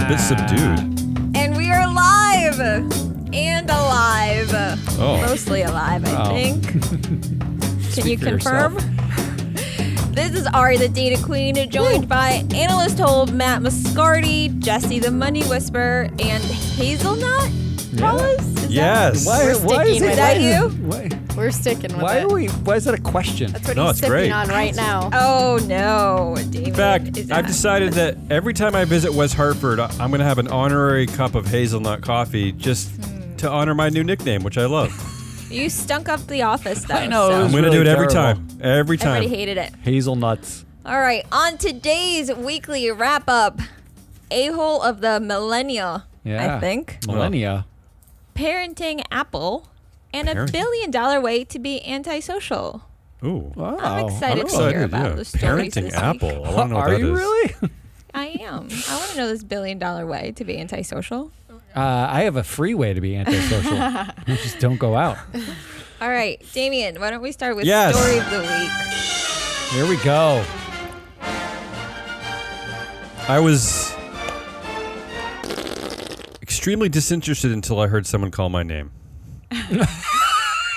a bit subdued. And we are live and alive. Oh. Mostly alive, I think. Can you confirm? This is Ari, the Data Queen, joined by analyst Hold, Matt Muscardi, Jesse, the Money Whisperer, and Hazelnut. Paulus? Yes. We're sticking with that. You? We're sticking with Why it. are we? Why is that a question? That's what No, he's it's sipping great. on right now. Oh no, David. In fact, is I've that- decided that every time I visit West Hartford, I'm going to have an honorary cup of hazelnut coffee just to honor my new nickname, which I love. You stunk up the office, though. I know, so it I'm was going to really do it every terrible. time. Every time. everybody hated it. Hazelnuts. All right, on today's weekly wrap up, a-hole of the millennia, Yeah. I think, Millennia. parenting Apple, and a Parenting. $1 billion way to be antisocial. Ooh. Wow. I'm excited I'm to hear excited, about yeah. the stories Parenting this Apple. week. I want to know what Are that you is. really? I am. I want to know this $1 billion way to be antisocial. I have a free way to be antisocial. You just don't go out. All right, Damien, why don't we start with Yes. story of the week? Here we go. I was extremely disinterested until I heard someone call my name.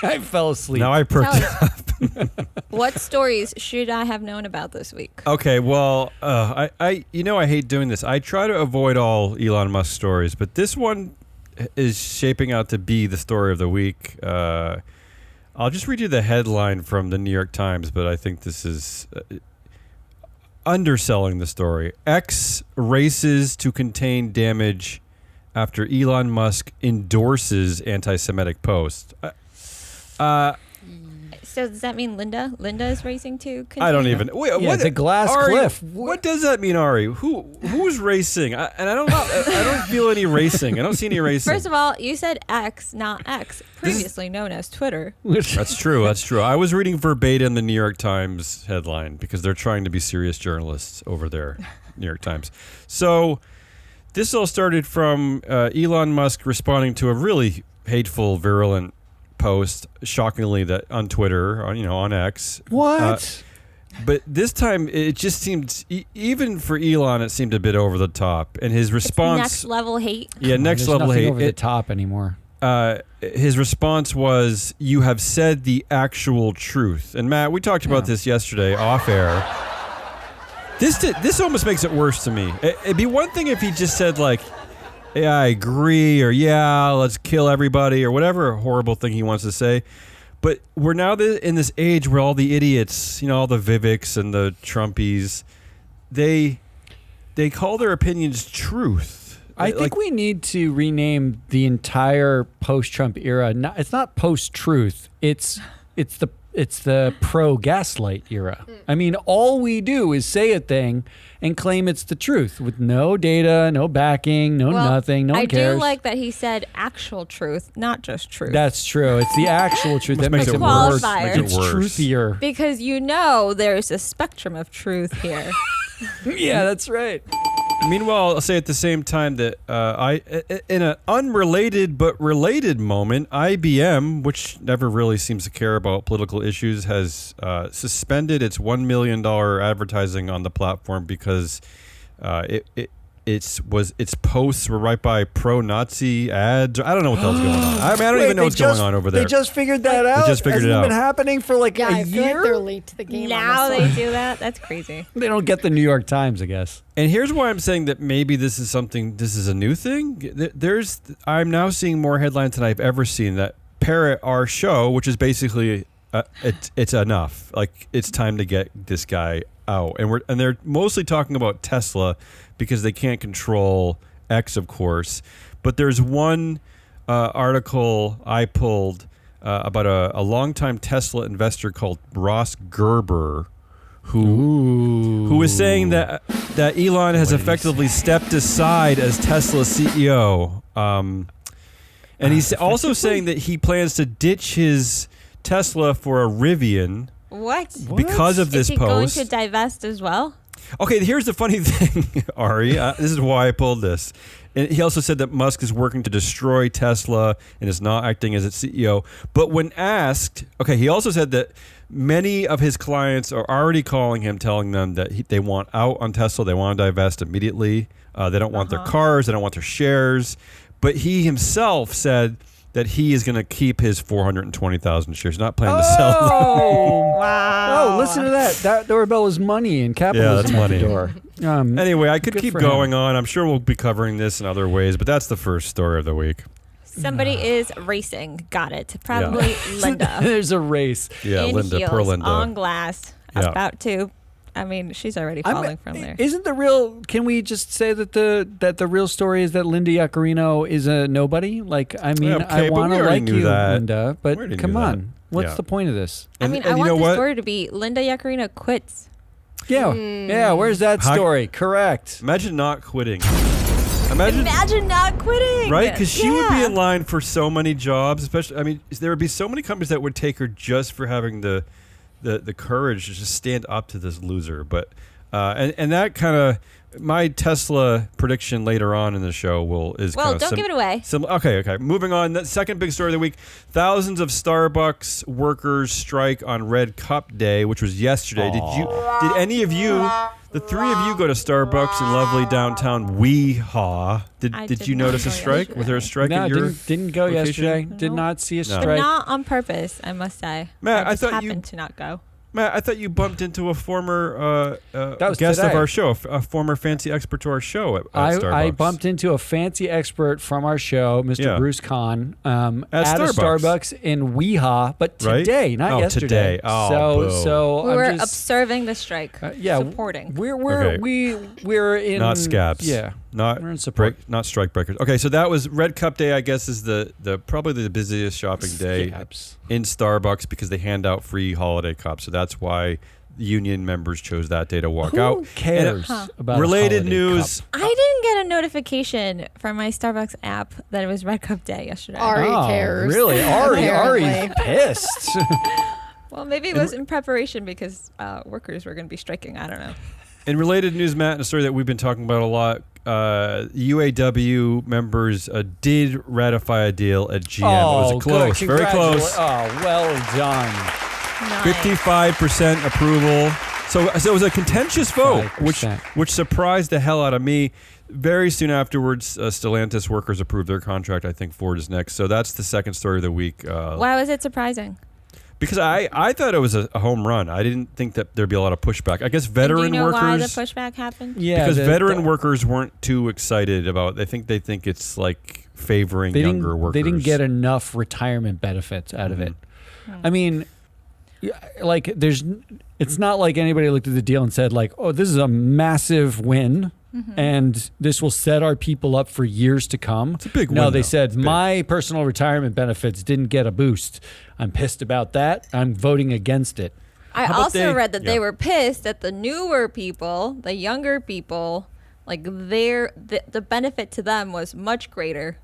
I fell asleep. Now I perked Tell up. What stories should I have known about this week? Okay, well, I hate doing this. I try to avoid all Elon Musk stories, but this one is shaping out to be the story of the week. I'll just read you the headline from the New York Times, but I think this is underselling the story. X races to contain damage after Elon Musk endorses anti-Semitic post. So does that mean Linda? Linda is racing to continue? I don't even. Wait, Yeah, it's a glass Ari, cliff. What does that mean, Ari? Who's racing? I don't feel any racing. I don't see any racing. First of all, you said X, not X, previously known as Twitter. That's true. That's true. I was reading verbatim the New York Times headline because they're trying to be serious journalists over there, New York Times. So this all started from Elon Musk responding to a really hateful, virulent post, shockingly, that on Twitter, on X. What? But this time, it just seemed, even for Elon, it seemed a bit over the top. And his response... Next level hate. Yeah, next There's level nothing hate. over the top anymore. His response was, "You have said the actual truth." And Matt, we talked about this yesterday off air. This almost makes it worse to me. It'd be one thing if he just said, like, "Yeah, I agree," or "Yeah, let's kill everybody," or whatever horrible thing he wants to say. But we're now in this age where all the idiots, all the Vivics and the Trumpies, they call their opinions truth. I think we need to rename the entire post-Trump era. It's not post-truth. It's the pro-gaslight era. I mean, all we do is say a thing and claim it's the truth with no data, no backing, nothing. No one cares. I do like that he said actual truth, not just truth. That's true. It's the actual truth that makes it worse. Qualifier. It's truthier. Because there's a spectrum of truth here. Yeah, that's right. Meanwhile, I'll say at the same time that in an unrelated but related moment, IBM, which never really seems to care about political issues, has suspended its $1 million advertising on the platform because its posts were right by pro-Nazi ads. I don't know what the hell's going on. I don't even know what's going on over there. They just figured that out? just figured it Hasn't out. been happening for like Yeah, a I feel year? like they're late to the game. Now on they this one. do that? That's crazy. They don't get the New York Times, I guess. And here's why I'm saying that maybe this is a new thing. I'm now seeing more headlines than I've ever seen that parrot our show, which is basically it's enough. Like, it's time to get this guy out. And they're mostly talking about Tesla because they can't control X, of course. But there's one article I pulled about a longtime Tesla investor called Ross Gerber, who was saying that Elon has effectively stepped aside as Tesla CEO. And he's also saying that he plans to ditch his Tesla for a Rivian. What? Because of this Is he post. going to divest as well? Okay, here's the funny thing, Ari. This is why I pulled this. And he also said that Musk is working to destroy Tesla and is not acting as its CEO. But when asked, he also said that Many of his clients are already calling him, telling them that they want out on Tesla. They want to divest immediately. They don't want their cars. They don't want their shares. But he himself said that he is going to keep his 420,000 shares, not planning to sell them. Oh, Wow. oh, listen to that. That doorbell is money and capitalism Yeah, at that's the money. door. Anyway, I could Good keep for him. going on. I'm sure we'll be covering this in other ways, but that's the first story of the week. Somebody is racing. Got it. Probably Linda. There's a race. Yeah, in Linda, heels, poor Linda. on glass. Yeah. About to. I mean, she's already falling from there. Isn't the real? Can we just say that the real story is that Linda Yaccarino is a nobody? Like, I mean, Yeah, okay, I but want we to already like knew you, that. Linda, We but already come knew that. on, what's Yeah. the point of this? I mean, and I you want know the what? story to be Linda Yaccarino quits. Yeah, yeah. Where's that How- story? Correct. Imagine not quitting. Imagine not quitting. Right? Because she would be Yeah. in line for so many jobs, especially, I mean, there would be so many companies that would take her just for having the courage to just stand up to this loser. But, and that kind of, my Tesla prediction later on in the show is Well, kind of don't give it away. Okay. Moving on. The second big story of the week: thousands of Starbucks workers strike on Red Cup Day, which was yesterday. Did any of you, the three of you, go to Starbucks in lovely downtown Weehawken? I Did did you not notice a go strike? yesterday. Was there a strike No, at your didn't go location? yesterday. Did No. not see a No. But strike. not on purpose, I must say. Matt, I just thought you- happened to not go. Matt, I thought you bumped into a former That was guest today. of our show, a former fancy expert to our show at Starbucks. I bumped into a fancy expert from our show, Mr. Yeah. Bruce Kahn, At at a Starbucks. Starbucks in Weehawken, but Right? today, not Oh, yesterday. today. Oh, boo. so We I'm were just, observing the strike. yeah, supporting. We're in Not scabs. Yeah, Not we're in support. not strike breakers. Okay, so that was Red Cup Day. I guess is the probably the busiest shopping day Scabs. in Starbucks because they hand out free holiday cups. So that's why the union members chose that day to walk Who out. cares And, about a related holiday news. cup? I didn't get a notification from my Starbucks app that it was Red Cup Day yesterday. Ari Oh, cares. really? Ari's Apparently. pissed. Well, maybe it was in preparation because workers were going to be striking. I don't know. In related news, Matt, and a story that we've been talking about a lot, UAW members did ratify a deal at GM. it was close, good. very close. Oh, well done. Nice. 55% approval. So it was a contentious vote, 5%. which surprised the hell out of me. Very soon afterwards, Stellantis workers approved their contract. I think Ford is next. So that's the second story of the week. Why was it surprising? Because I thought it was a home run. I didn't think that there'd be a lot of pushback. I guess And veteran do you know workers. why the pushback happened? Yeah, Because the- veteran the- workers weren't too excited about. They think it's like favoring younger workers. They didn't get enough retirement benefits out of it. I mean, like it's not like anybody looked at the deal and said like, oh, this is a massive win. And this will set our people up for years to come. It's a big No, win, they though. said It's big. my personal retirement benefits didn't get a boost. I'm pissed about that. I'm voting against it. I How about also read that yeah. they were pissed that the newer people, the younger people, like the benefit to them was much greater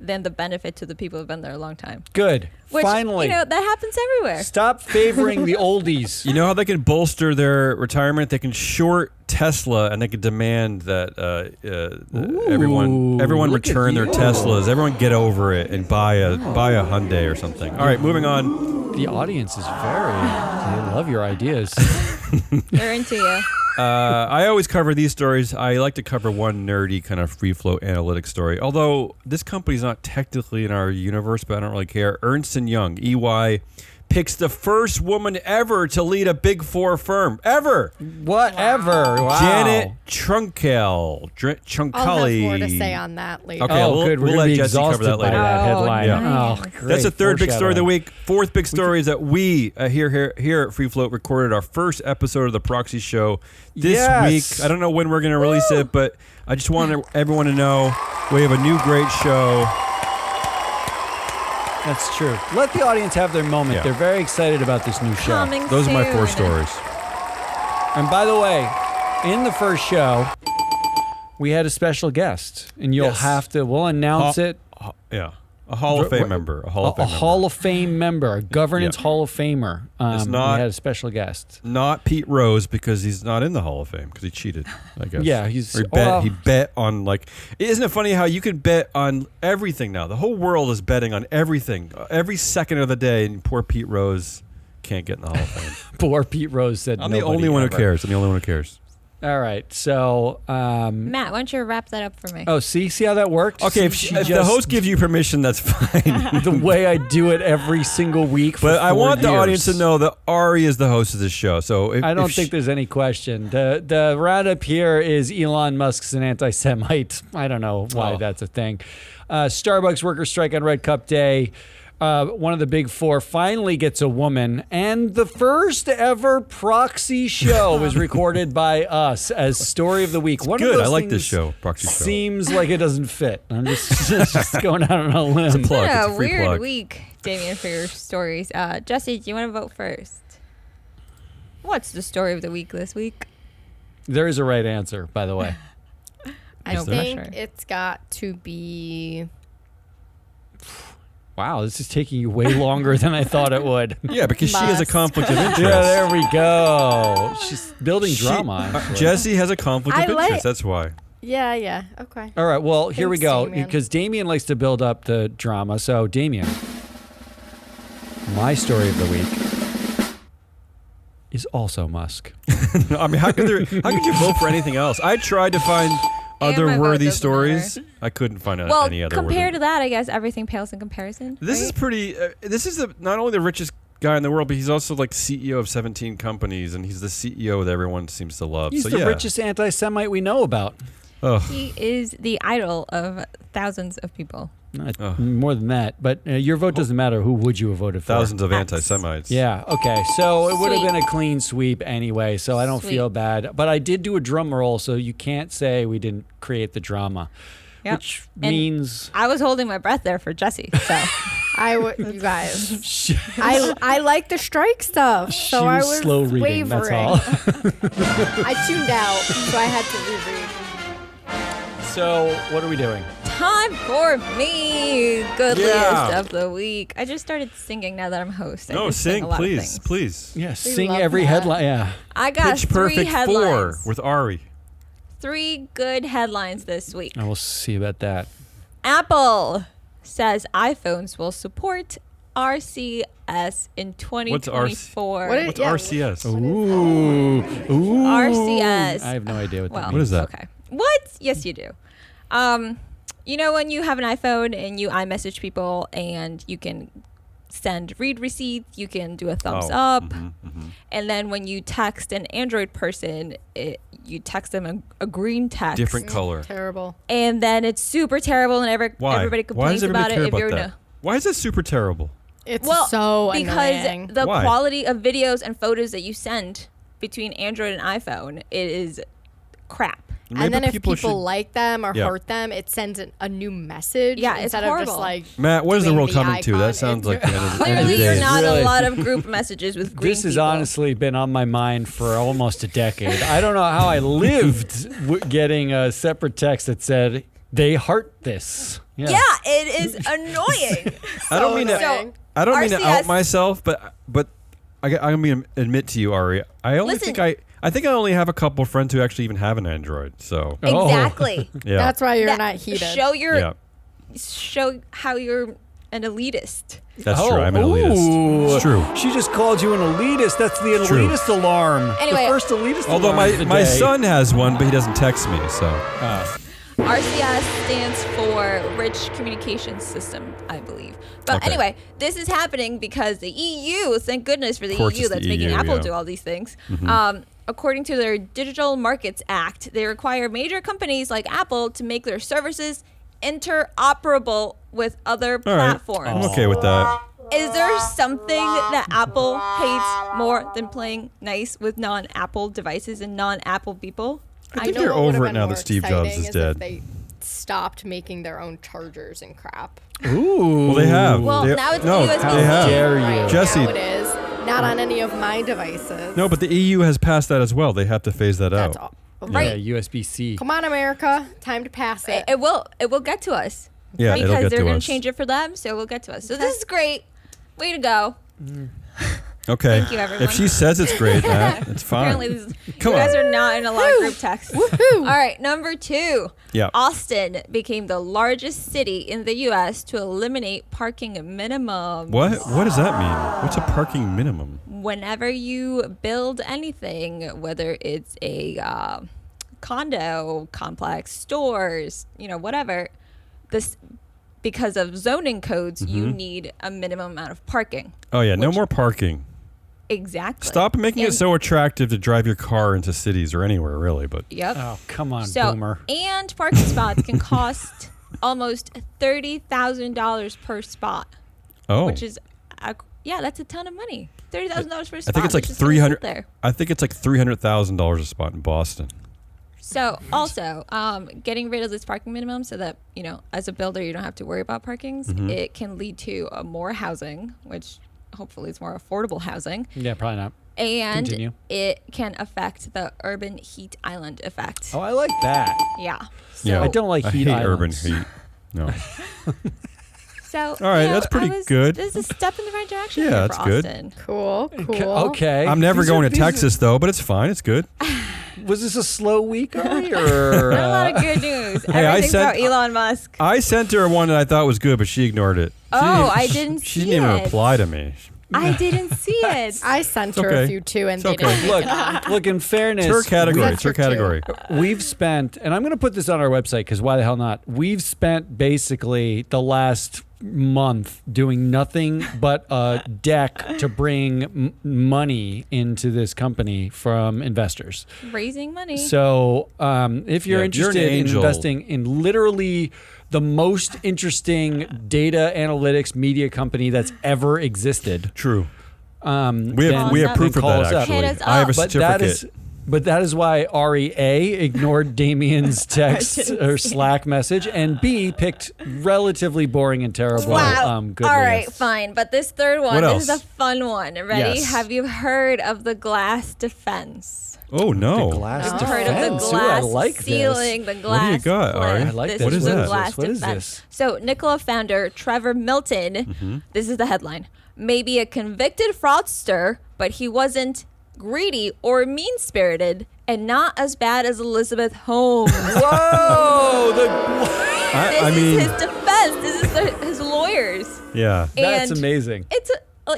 than the benefit to the people who've been there a long time. Good. Which, Finally, you know, that happens everywhere. stop favoring the oldies. You know how they can bolster their retirement? They can short Tesla, and they can demand that everyone look at return their you. Teslas. Everyone get over it and buy a Hyundai or something. All right, moving on. The audience is they love your ideas. They're into you. I always cover these stories. I like to cover one nerdy kind of free flow analytics story. Although this company's not technically in our universe, but I don't really care. Ernst & Young, EY, picks the first woman ever to lead a Big Four firm. Ever. Whatever. Wow. Janet Trunkel. I'll Truncali. have more to say on that later. Okay. Oh, we'll- good. We're we'll gonna let be Jesse cover exhausted that by later. that headline. Yeah. Oh, great. That's the third big story of the Foreshadowing. week. Fourth big story is that we here at Free Float recorded our first episode of the Proxy Show this Yes. week. I don't know when we're going to release it, but I just wanted everyone to know we have a new great show. That's true. Let the audience have their moment. Yeah. They're very excited about this new show. Coming Those are my four soon. stories. And by the way, in the first show, we had a special guest, and you'll Yes. have to. We'll announce it. Yeah. A Hall of Fame member. A Hall of Fame member. Hall of Fame member, a governance Yeah. Hall of Famer. It's not- we had a special guest. Not Pete Rose because he's not in the Hall of Fame because he cheated, I guess. Yeah, he's- Or well- he bet on like. Isn't it funny how you can bet on everything now? The whole world is betting on everything every second of the day, and poor Pete Rose can't get in the Hall of Fame. Poor Pete Rose said I'm the nobody only one who ever. cares. I'm the only one who cares. All right, so Matt, why don't you wrap that up for me? oh, see how that worked? Okay, if She the just- host gives you permission, that's fine. the way I do it every single week. For But I 4 want the years. audience to know that Ari is the host of this show. So if, I don't if think there's any question. The roundup here is Elon Musk's an anti-Semite. I don't know why that's a thing. Starbucks workers strike on Red Cup Day. One of the big four finally gets a woman, and the first ever proxy show is recorded by us as story of the week. One of good. those I like this things show, proxy show. Seems like it doesn't fit. I'm just going out on a limb. plug. What It's a a free weird plug. week, Damien, for your stories. Jesse, do you want to vote first? What's the story of the week this week? There is a right answer, by the way. I No think pressure. it's got to be. Wow, this is taking you way longer than I thought it would. Yeah, because she has a Musk. conflict of interest. Yeah, there we go. She's building drama. actually. Jesse has a conflict of I like- interest. That's why. Yeah. Okay. All right, well, here we Thanks, go. Damien. Because Damien likes to build up the drama. So, Damien, my story of the week is also Musk. I mean, how could you vote for anything else? I tried to find other my vote worthy doesn't stories. I couldn't find Well, any other compared worthy. to that, I guess everything pales in comparison. This is right? pretty. This is not only the richest guy in the world, but he's also like CEO of 17 companies, and he's the CEO that everyone seems to love. He's so the yeah. richest anti-Semite we know about. Ugh. He is the idol of thousands of people. Not more than that, but your vote doesn't matter. Who would you have voted for? Thousands of X. anti-Semites. Yeah, okay. So it would have Sweep. been a clean sweep anyway, so I don't Sweep. feel bad. But I did do a drum roll, so you can't say we didn't create the drama. Yep. Which And means I was holding my breath there for Jesse. So You guys. she, I like the strike stuff, she so I was was slow reading, that's wavering. all. I tuned out, so I had to reread. So what are we doing? time for me, goodliest Yeah. of the week. I just started singing now that I'm host. I No, just sing sing, a lot of please, things. please. Yeah, sing love every that. headline. Yeah. I got Pitch 3 Perfect 4 headlines. with Ari. 3 good headlines this week. I will see about that. Apple says iPhones will support RCS in 2024. What is- What's Yeah, RCS? Ooh. RCS. I have no idea what that Well, What means. is that? Okay. What? Yes, you do. You know when you have an iPhone and you iMessage people and you can send read receipts, you can do a thumbs Oh, up, mhm. and then when you text an Android person, you text them a green text. Different color. Terrible. And then it's super terrible and Why? everybody Why complains does everybody about care it if about you're that? Why is that super terrible? It's Well, so because annoying. the Why? quality of videos and photos that you send between Android and iPhone is crap. Maybe and then if people should- like them or Yeah. hurt them, it sends a new message Yeah, it's instead of just horrible. like Matt, what is the doing world coming to? icon. That sounds like the end of the Clearly, you're day. not Really? a lot of group messages with green This has people. honestly been on my mind for almost a decade. I don't know how I lived getting a separate text that said, they heart this. Yeah, it is annoying. I don't mean to. annoying. I don't mean to out RCS myself, but I'm going to admit to you, Ari. I only Listen. think I think I only have a couple friends who actually even have an Android. So Oh. Exactly. yeah, That's why you're That- not heated. Show how you're an elitist. that's true. I'm an elitist. Ooh. It's true. She just called you an elitist. That's the It's true. elitist alarm. Anyway. The first elitist Although alarm of the my day. son has one, but he doesn't text me. So RCS stands for Rich Communications System, I believe. But Okay. anyway, this is happening because the EU, thank goodness for the Of course EU it's the that's making EU, Apple yeah. do all these things. According to their Digital Markets Act, they require major companies like Apple to make their services interoperable with other all right, platforms. I'm okay with that. Is there something that Apple hates more than playing nice with non-Apple devices and non-Apple people? I think know you're what would've over it been now more that Steve Jobs exciting is if dead. They stopped making their own chargers and crap. Ooh. Well, they have. Well, They- now it's no, USB-C. How they have. dare you. Right Jesse- now it is. Not on any of my devices. No, but the EU has passed that as well. They have to phase that That's out. all. Right. Yeah, USB-C. Come on, America. Time to pass it. It will get to us. Yeah, it'll because get they're to going us. to change it for them, so it will get to us. So this is great. Way to go. Okay. Thank you, everyone. If she says it's great, Matt, it's fine. Apparently, you Come guys on. are not in a lot of group texts. All right, number 2. Yeah. Austin became the largest city in the U.S. to eliminate parking minimums. What does that mean? What's a parking minimum? Whenever you build anything, whether it's a condo complex, stores, whatever, this because of zoning codes, you need a minimum amount of parking. Oh yeah, no more parking. Exactly. Stop making it And- so attractive to drive your car into cities or anywhere, really. But Yep. Oh, come on, So, boomer. and parking spots can cost almost $30,000 per spot, which is, that's a ton of money. $30,000 per spot. I think it's like which is gonna sit 300. there. I think it's like $300,000 a spot in Boston. So also, getting rid of this parking minimum so that, as a builder, you don't have to worry about parkings. It can lead to more housing, which hopefully is more affordable housing. Yeah, probably not. And Continue. it can affect the urban heat island effect. Oh, I like that. Yeah. So, Yeah. I don't like I heat hate urban islands. heat. No. So, All right, that's pretty good. This is a step in the right direction Yeah, here that's for good. Austin. Cool. Okay. I'm never These are- going to these are- Texas though, but it's fine. It's good. Was this a slow week, Ari, or Not a lot of good news. Hey, I Everything's said- about Elon Musk. I sent her one that I thought was good, but she ignored it. I didn't She see didn't even it. reply to me. I didn't see it. I sent her okay. a few too, and It's they okay. didn't. look? In fairness, It's her category. That's It's her her too. category. we've spent, and I'm going to put this on our website because why the hell not? We've spent basically the last month doing nothing but a deck to bring money into this company from investors. Raising money. So if you're Yeah, you're an interested in angel. investing in literally the most interesting data analytics media company that's ever existed, True. We have then- we have proof then of call that us up. actually. Hit us I have a up. certificate. But that is why Ari A ignored Damien's text didn't or see it. Slack message, and B picked relatively boring and terrible. Wow. Good All right, lists. fine. But this third one, What this is else? a fun one. Ready? Yes. Have you heard of the glass defense? Oh no. The glass Have you heard of the defense. Ooh, glass I like ceiling, the glass What do you got, cliff? Ari? I like this this. What is the that? glass What is defense. this? So Nikola founder Trevor Milton, this is the headline, may be a convicted fraudster, but he wasn't greedy or mean-spirited and not as bad as Elizabeth Holmes. Whoa! This I is mean, his defense. This is his lawyers. yeah. That's And amazing. It's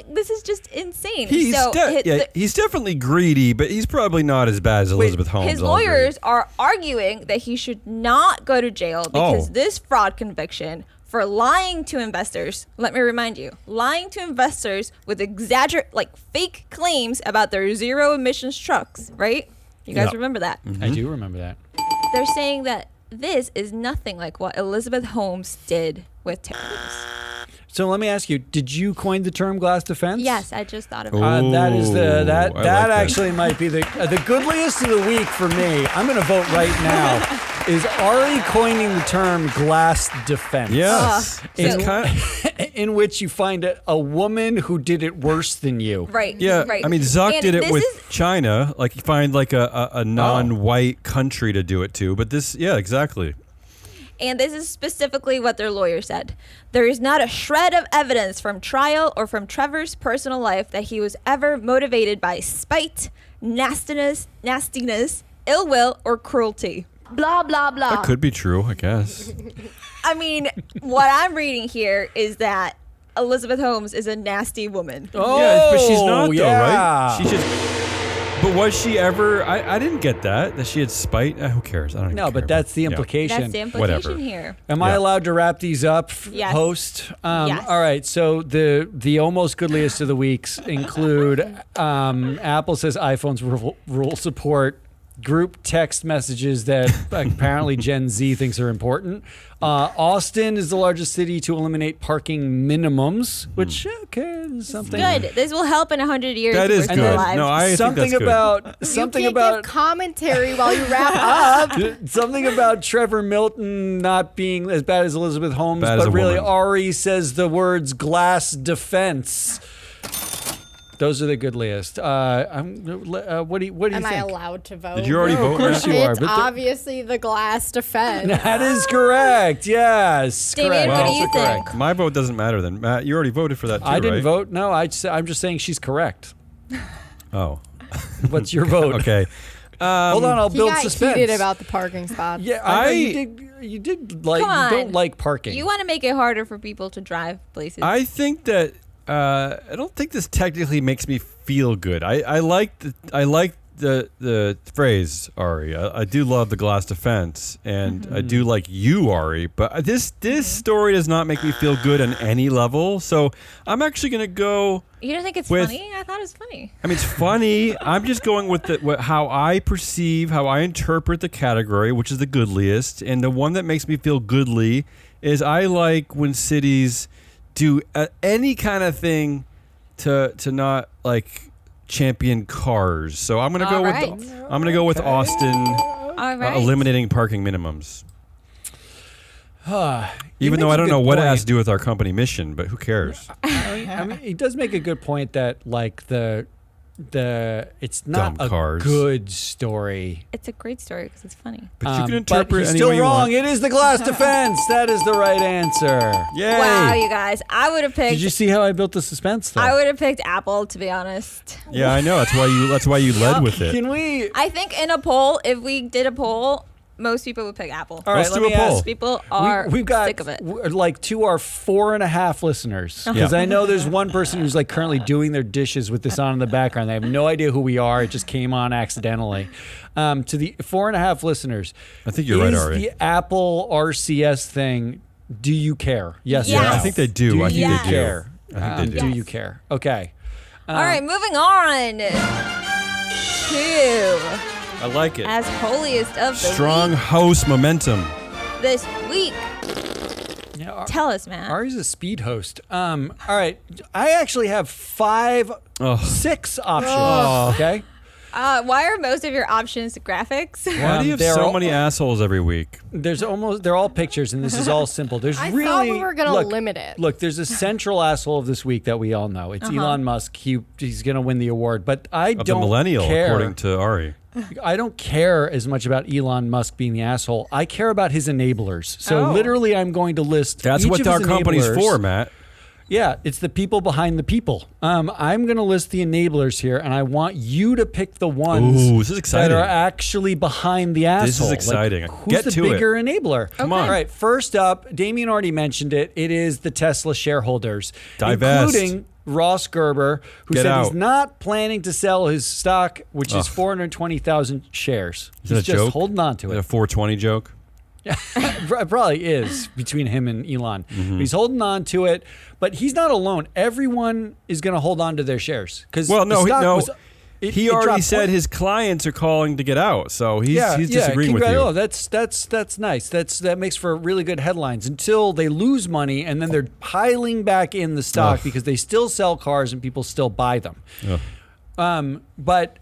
this is just insane. He's so he's definitely greedy, but he's probably not as bad as Elizabeth Holmes. his I'll agree. lawyers are arguing that he should not go to jail because Oh. this fraud conviction for lying to investors. Let me remind you, lying to investors with fake claims about their zero emissions trucks. Right? You guys Yeah. remember that? I do remember that. They're saying that this is nothing like what Elizabeth Holmes did with Terry. So let me ask you: did you coin the term glass defense? Yes, I just thought of it. That is the Ooh, that I like that that. actually might be the goodliest of the week for me. I'm going to vote right now. Is Ari coining the term glass defense? Yes. It's So- kind of, In which you find a woman who did it worse than you. Right. yeah. Right. I mean, Zuck And did it this with is- China. Like, you find like a non-white country to do it to. But this, yeah, exactly. And this is specifically what their lawyer said. There is not a shred of evidence from trial or from Trevor's personal life that he was ever motivated by spite, nastiness, ill will, or cruelty. Blah blah blah. That could be true, I guess. I mean, what I'm reading here is that Elizabeth Holmes is a nasty woman. Oh, yeah, but she's not though, yeah. right? She just. But was she ever? I didn't get that she had spite. Who cares? I don't. even No, but care. that's the Yeah. implication. That's the implication Whatever. here. Am I Yeah. allowed to wrap these up, Yes. host? Yes. All right. So the almost goodliest of the weeks include Apple says iPhone's rule support, group text messages that apparently Gen Z thinks are important. Austin is the largest city to eliminate parking minimums, which okay, is something. Good. This will help in 100 years. That if is we're still good. alive. No, I think something that's good. about You something can't about give commentary while you wrap up. something about Trevor Milton not being as bad as Elizabeth Holmes, Bad as but a really woman. Ari says the words glass defense. Those are the goodliest. What do you Am I think? allowed to vote? Did you already No, vote? of course Matt? you are. It's but the- obviously the glass defense. that is correct. Yes, Damien, correct. what do you Also think? correct. My vote doesn't matter then. Matt, you already voted for that too, I didn't right? vote. No, I'm just saying she's correct. Oh. What's your vote? Okay. Hold on, I'll He build got suspense. heated about the parking spots. Yeah, I know you did like Come on. you don't like parking. You want to make it harder for people to drive places. I think that I don't think this technically makes me feel good. I like the phrase, Ari. I do love the glass defense, and I do like you, Ari. But this story does not make me feel good on any level. So I'm actually gonna go. You don't think it's with- funny? I thought it was funny. I mean, it's funny. I'm just going with how I perceive, how I interpret the category, which is the goodliest, and the one that makes me feel goodly is I like when cities do any kind of thing to not like champion cars. So I'm gonna go with Austin All right. eliminating parking minimums. He Even though makes I a don't good know what it point. has to do with our company mission, but who cares? I mean, he does make a good point that like the it's not Dumb a cars. good story. It's a great story because it's funny. But you can But interpret he's any still way you wrong. want. It is the glass defense. That is the right answer. Yay! Wow, you guys. I would have picked. Did you see how I built the suspense? Though? I would have picked Apple, to be honest. Yeah, I know. That's why you led with it. Can we? I think in a poll, if we did a poll, most people would pick Apple. All right, Let's let do me a poll. ask. People are We've got sick of it. like to our 4.5 listeners, because Yeah. I know there's one person who's like currently doing their dishes with this on in the background. They have no idea who we are. It just came on accidentally. To the 4.5 listeners, I think you're right, is Ari. the Apple RCS thing? Do you care? Yes. or Yes. no? I think they do. Do I think you they do. care? I think they Do do. you care? Okay. All right, moving on to I like it. as holiest of the Strong week host momentum. this week. Yeah, Tell us, Matt. Ari's a speed host. All right. I actually have 6 options. Okay. Why are most of your options graphics? Why do you have they're so all- many assholes every week? They're all pictures, and this is all simple. There's I really thought we were gonna look, limit it. Look, there's a central asshole of this week that we all know. It's Elon Musk. He's gonna win the award, but I Of the don't millennial, care. according to Ari. I don't care as much about Elon Musk being the asshole. I care about his enablers. So Oh. literally, I'm going to list. That's each what of our his company's enablers. for, Matt. Yeah, it's the people behind the people. I'm going to list the enablers here, and I want you to pick the ones Ooh, this is that exciting. are actually behind the asshole. This is exciting. Like, who's Get the to it. bigger enabler? Come on. All right, first up, Damien already mentioned it. It is the Tesla shareholders, Divest. including Ross Gerber, who Get said out. he's not planning to sell his stock, which is Ugh. 420,000 shares. Is that He's a just joke? holding on to Is that it. a 420 joke? It probably is between him and Elon. Mm-hmm. But he's holding on to it, but he's not alone. Everyone is going to hold on to their shares because Well, no, it he already dropped said his clients are calling to get out, so he's disagreeing with you. Oh, that's nice. That makes for really good headlines until they lose money and then they're piling back in the stock Ugh. because they still sell cars and people still buy them. Ugh. But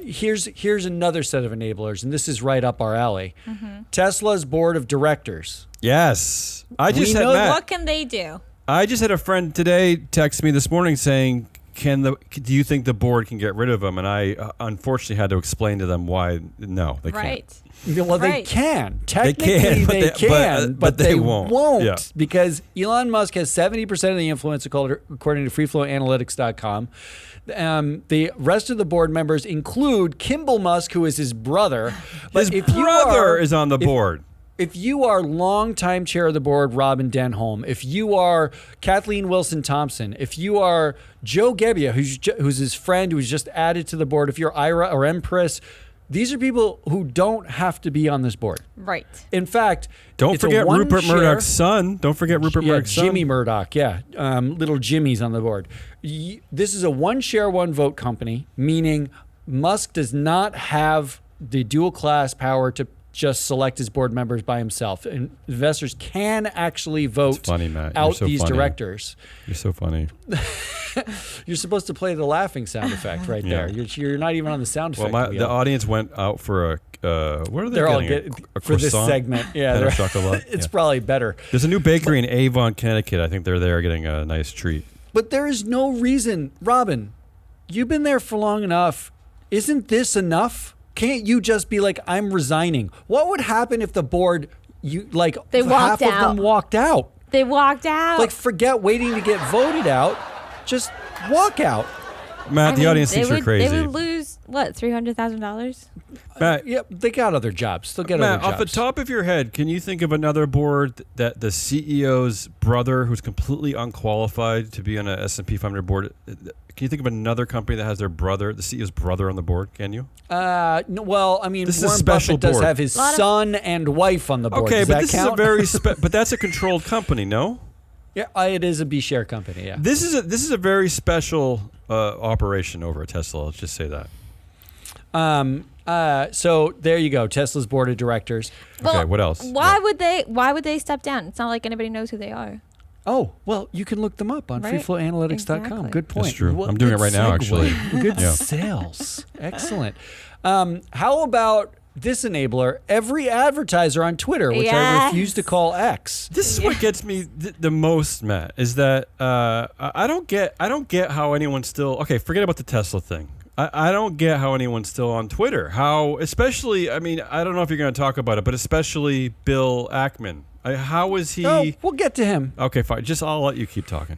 here's another set of enablers, and this is right up our alley. Tesla's board of directors. Yes. I just We had know Matt. What can they do? I just had a friend today text me this morning saying, do you think the board can get rid of him? And I unfortunately had to explain to them why no, they can't. Right. Well, they Right. can. They Technically, can, they but can, but they won't. Yeah. Because Elon Musk has 70% of the influence, according to freeflowanalytics.com. The rest of the board members include Kimball Musk, who is his brother. But His brother is on the board. If you are longtime chair of the board, Robin Denholm, if you are Kathleen Wilson-Thompson, if you are Joe Gebbia, who's his friend who was just added to the board, if you're Ira or Empress, these are people who don't have to be on this board. Right. In fact, Don't it's a forget one Rupert share- Murdoch's son. Don't forget Rupert Murdoch's son. Jimmy Murdoch, little Jimmy's on the board. This is a one share, one vote company, meaning Musk does not have the dual class power to just select his board members by himself. And investors can actually vote funny, Matt. You're out so these funny. directors. You're so funny. You're supposed to play the laughing sound effect right Yeah. there. You're not even on the sound Well, effect. the wheel. audience went out for a. What are they They're all getting? A for this croissant? segment. Yeah, And a they're- chocolat? it's Yeah. probably better. There's a new bakery in Avon, Connecticut. I think they're there getting a nice treat. But there is no reason, Robin, you've been there for long enough. Isn't this enough? Can't you just be like, I'm resigning? What would happen if the board, They half walked of out. them walked out? They walked out. Like, forget waiting to get voted out. Just walk out. Matt, the audience they thinks you're would, crazy. They would lose what, $300,000? Matt, Yeah, they got other jobs. They'll get Matt, other jobs. off the top of your head, can you think of another board that the CEO's brother, who's completely unqualified to be on a S&P 500 board, can you think of another company that has their brother, the CEO's brother, on the board? Can you? No, well, I mean, This is a Warren special Buffett does board. have his son and wife on the board. Okay, Does but that this count? is a very but that's a controlled company, no? Yeah, it is a B share company. Yeah. This is a very special operation over at Tesla. Let's just say that. So there you go. Tesla's board of directors. Okay, what else? Why would they step down? It's not like anybody knows who they are. Oh, well, you can look them up on Right. freeflowanalytics.com. Exactly. Good point. That's true. Well, I'm doing it good right now, segue. actually. Good Yeah. sales. Excellent. How about this enabler? Every advertiser on Twitter, which I Yes. refuse to call X. This is what gets me the most, Matt, is that I don't get how anyone still forget about the Tesla thing. I don't get how anyone's still on Twitter. How, especially, I mean, I don't know if you're going to talk about it, but especially Bill Ackman. How is he? Oh, we'll get to him. Okay, fine. I'll let you keep talking.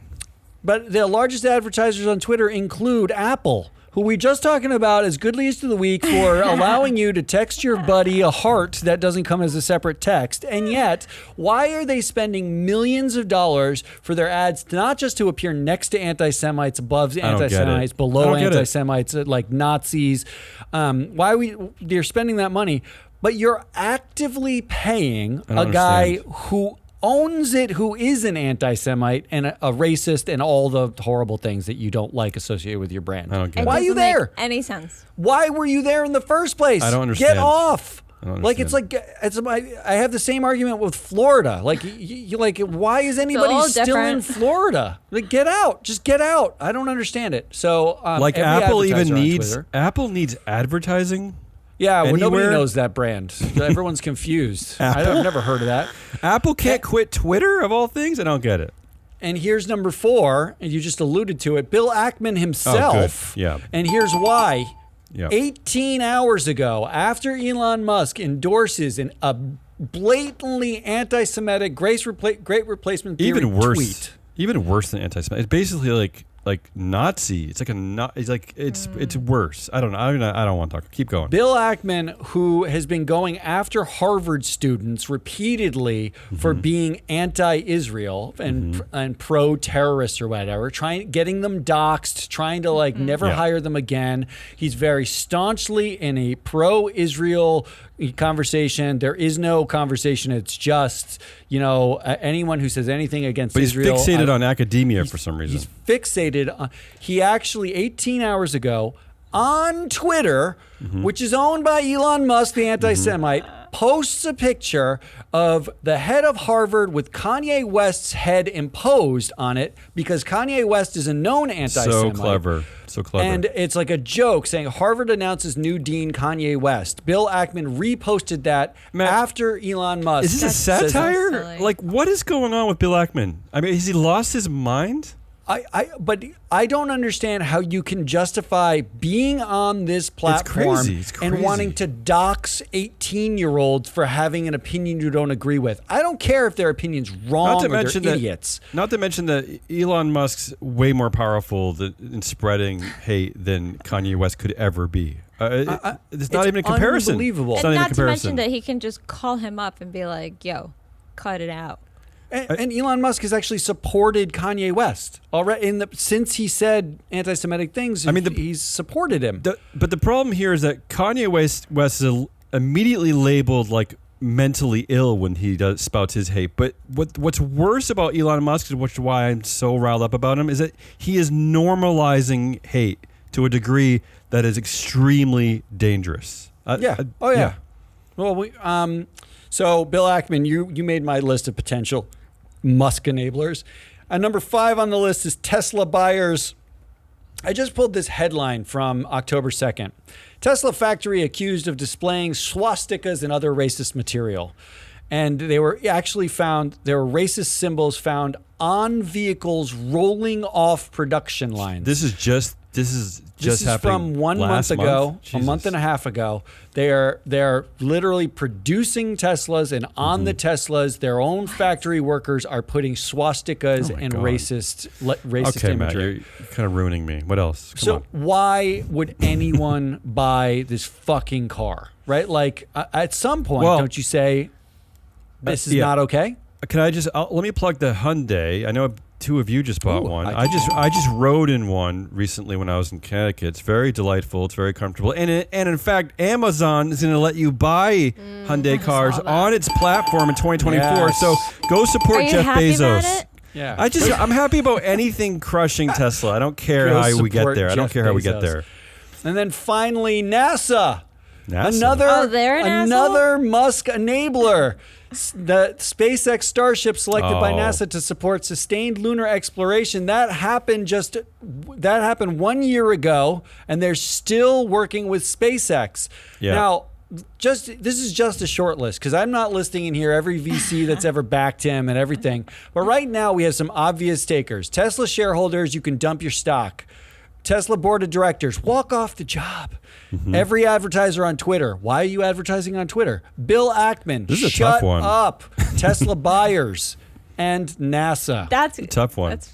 But the largest advertisers on Twitter include Apple, who we just talking about as good leads to the week for allowing you to text your buddy a heart that doesn't come as a separate text. And yet, why are they spending millions of dollars for their ads, not just to appear next to anti-Semites, above don't get it. anti-Semites, I below don't get it. anti-Semites, like Nazis? They're spending that money, but you're actively paying I don't a guy understand. who owns it, who is an anti-Semite and a racist and all the horrible things that you don't like associated with your brand. I don't get It it. Why are you doesn't make there? any sense. Why were you there in the first place? I don't understand. Get off. I don't Like I have the same argument with Florida. Like why is anybody all still in different. Florida? Like get out, just get out. I don't understand it. So Like every Apple even advertiser on needs Twitter- Apple needs advertising. Yeah, well, nobody anywhere. knows that brand. Everyone's confused. Apple? I've never heard of that. Apple can't quit Twitter of all things. I don't get it. And here's number 4, and you just alluded to it. Bill Ackman himself. Yeah. And here's why. Yeah. 18 hours ago, after Elon Musk endorses a blatantly anti-Semitic great replacement theory Even worse. tweet. Even worse than anti-Semitic. It's basically like Nazi. It's like it's worse. I don't know. I don't want to talk. Keep going. Bill Ackman, who has been going after Harvard students repeatedly for being anti-Israel and pro-terrorist or whatever, getting them doxxed, trying to never hire them again. He's very staunchly in a pro-Israel conversation. There is no conversation. It's just anyone who says anything against But he's Israel. fixated on academia for some reason. He's fixated on, he actually 18 hours ago on Twitter, which is owned by Elon Musk, the anti-Semite, posts a picture of the head of Harvard with Kanye West's head imposed on it because Kanye West is a known anti-Semite. So clever. And it's like a joke saying Harvard announces new dean Kanye West. Bill Ackman reposted that Matt, after Elon Musk. Is this a says- satire? silly. Like, what is going on with Bill Ackman? I mean, has he lost his mind? But I don't understand how you can justify being on this platform crazy. It's and crazy. wanting to dox 18-year-olds for having an opinion you don't agree with. I don't care if their opinion's wrong or they're idiots. Not to mention that Elon Musk's way more powerful in spreading hate than Kanye West could ever be. It's not even a comparison. Unbelievable. It's And not even a not to mention comparison. that he can just call him up and be like, yo, cut it out. And Elon Musk has actually supported Kanye West already since he said anti-Semitic things. I mean, he's supported him. But the problem here is that Kanye West is immediately labeled like mentally ill when he spouts his hate. But what's worse about Elon Musk, which is why I'm so riled up about him, is that he is normalizing hate to a degree that is extremely dangerous. Yeah. Well, so Bill Ackman, you made my list of potential Musk enablers. Number 5 on the list is Tesla buyers. I just pulled this headline from October 2nd. Tesla factory accused of displaying swastikas and other racist material. And they were actually found, there were racist symbols found on vehicles rolling off production lines. This is just This is This just is happening from 1 month last ago, month? a month Jesus. and a half ago. They are literally producing Teslas, and on the Teslas, their own factory workers are putting swastikas Oh my and God. racist Okay, Matt, imagery. you're kind of ruining me. What else? Come So on. why would anyone buy this fucking car? Right? Like at some point, Well, don't you say this is yeah. not okay? Can I just let me plug the Hyundai? I know two of you just bought Ooh, one. I I just rode in one recently when I was in Connecticut. It's very delightful. It's very comfortable. And in fact, Amazon is going to let you buy Hyundai cars on its platform in 2024. Yes. So go support Are you Jeff happy Bezos. about it? Yeah. I'm happy about anything crushing Tesla. I don't care Go how we get support there. I don't Jeff care how we Bezos. get there. And then finally, NASA. NASA. Oh, they're an Another Musk enabler. The SpaceX Starship selected by Oh. NASA to support sustained lunar exploration. That happened 1 year ago, and they're still working with SpaceX. Yeah. Now, this is just a short list because I'm not listing in here every VC that's ever backed him and everything. But right now we have some obvious takers. Tesla shareholders, you can dump your stock. Tesla board of directors, walk off the job. Every advertiser on Twitter. Why are you advertising on Twitter? Bill Ackman, This is a shut tough one. up. Tesla buyers and NASA. That's a tough one. That's,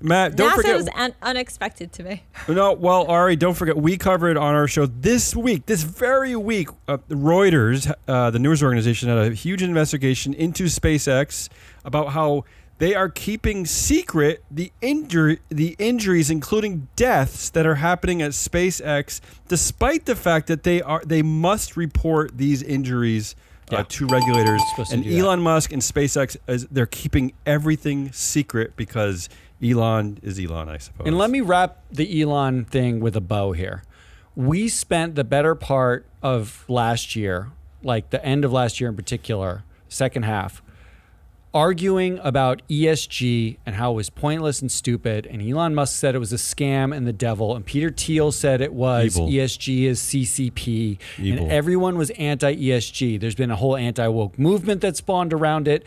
Matt, don't NASA forget. was unexpected to me. No, well, Ari, don't forget, we covered on our show this very week, Reuters, the news organization, had a huge investigation into SpaceX about how they are keeping secret the injuries, including deaths, that are happening at SpaceX, despite the fact that they must report these injuries to regulators. Supposed to And do that. Elon Musk and SpaceX, they're keeping everything secret because Elon is Elon, I suppose. And let me wrap the Elon thing with a bow here. We spent the better part of last year, like the end of last year in particular, second half, arguing about ESG and how it was pointless and stupid. And Elon Musk said it was a scam and the devil. And Peter Thiel said it was Evil. ESG is CCP. Evil. And everyone was anti-ESG. There's been a whole anti-woke movement that spawned around it.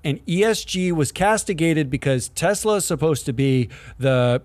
And ESG was castigated because Tesla is supposed to be the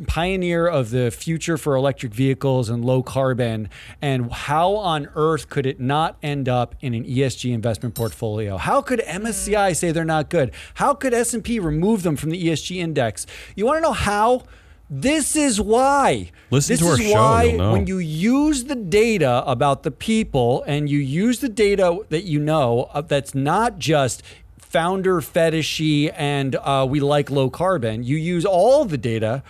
pioneer of the future for electric vehicles and low carbon. And how on earth could it not end up in an ESG investment portfolio? How could MSCI say they're not good? How could S&P remove them from the ESG index? You want to know how? This is why. Listen this to our is show, why you'll know. when you use the data about the people and you use the data that you know that's not just founder fetishy and we like low carbon, you use all the data,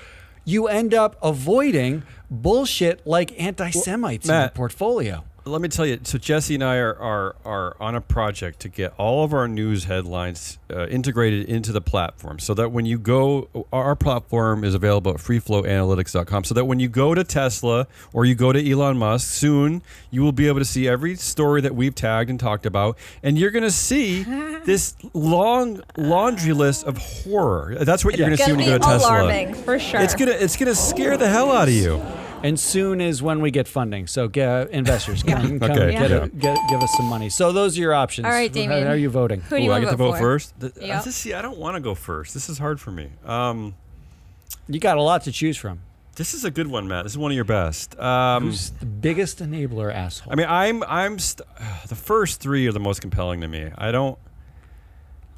you end up avoiding bullshit like anti-Semites in your Matt, portfolio. let me tell you. So Jesse and I are on a project to get all of our news headlines integrated into the platform, so that when you go, our platform is available at freeflowanalytics.com. So that when you go to Tesla or you go to Elon Musk soon, you will be able to see every story that we've tagged and talked about, and you're going to see this long laundry list of horror. That's what you're going to see when you go to Tesla. Alarming, for sure. It's gonna scare the hell out of you. And soon is when we get funding. So investors, come Okay, give us some money. So those are your options. All right, Damien. How are you voting? Who do you Ooh, I want get to to vote for? first. Yep. I don't want to go first. This is hard for me. You got a lot to choose from. This is a good one, Matt. This is one of your best. Who's the biggest enabler asshole? I mean, the first three are the most compelling to me. I don't.